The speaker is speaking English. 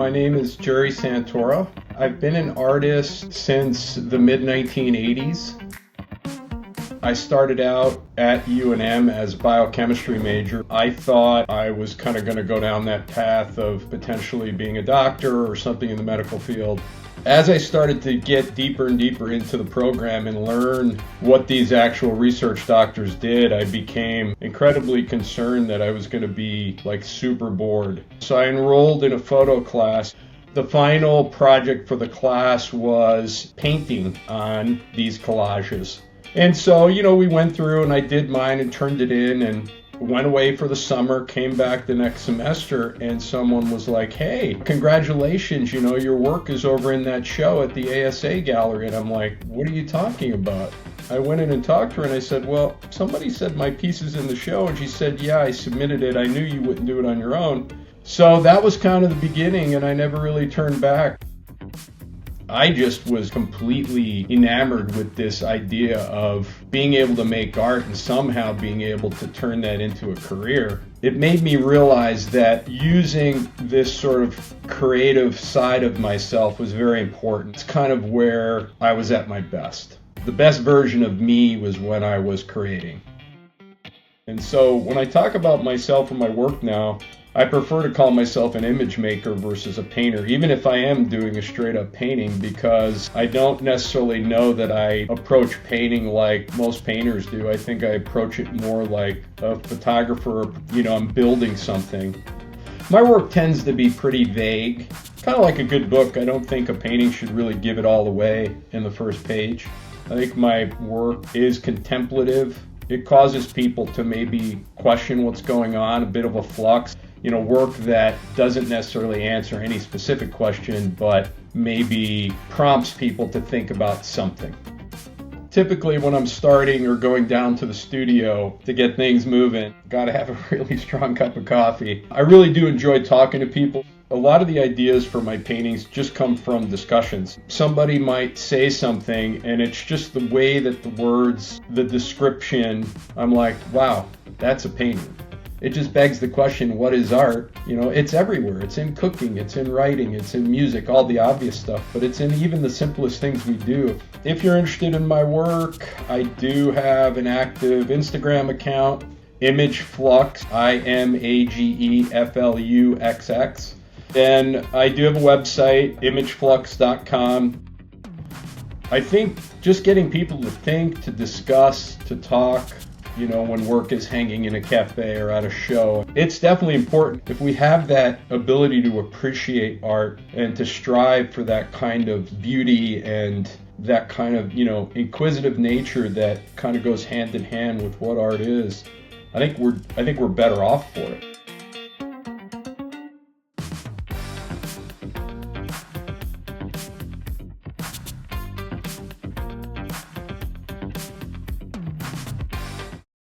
My name is Gerry Santoro. I've been an artist since the mid-1980s. I started out at UNM as a biochemistry major. I thought I was kind of going to go down that path of potentially being a doctor or something in the medical field. As I started to get deeper and deeper into the program and learn what these actual research doctors did, I became incredibly concerned that I was going to be super bored. So I enrolled in a photo class. The final project for the class was painting on these collages. And so, we went through and I did mine and turned it in and went away for the summer, came back the next semester, and someone was like, "Hey, congratulations, your work is over in that show at the ASA gallery." And I'm like, "What are you talking about?" I went in and talked to her and I said, "Well, somebody said my piece is in the show." And she said, "Yeah, I submitted it. I knew you wouldn't do it on your own." So that was kind of the beginning, and I never really turned back. I just was completely enamored with this idea of being able to make art and somehow being able to turn that into a career. It made me realize that using this sort of creative side of myself was very important. It's kind of where I was at my best. The best version of me was when I was creating. And so when I talk about myself and my work now, I prefer to call myself an image maker versus a painter, even if I am doing a straight up painting, because I don't necessarily know that I approach painting like most painters do. I think I approach it more like a photographer. I'm building something. My work tends to be pretty vague, kind of like a good book. I don't think a painting should really give it all away in the first page. I think my work is contemplative. It causes people to maybe question what's going on, a bit of a flux. Work that doesn't necessarily answer any specific question, but maybe prompts people to think about something. Typically, when I'm starting or going down to the studio to get things moving, gotta have a really strong cup of coffee. I really do enjoy talking to people. A lot of the ideas for my paintings just come from discussions. Somebody might say something, and it's just the way that the words, the description, I'm like, wow, that's a painting. It just begs the question, what is art? It's everywhere. It's in cooking, it's in writing, it's in music, all the obvious stuff, but it's in even the simplest things we do. If you're interested in my work, I do have an active Instagram account, ImageFlux, IMAGEFLUXX. And I do have a website, imageflux.com. I think just getting people to think, to discuss, to talk, when work is hanging in a cafe or at a show. It's definitely important. If we have that ability to appreciate art and to strive for that kind of beauty and that kind of, inquisitive nature that kind of goes hand in hand with what art is, I think we're better off for it.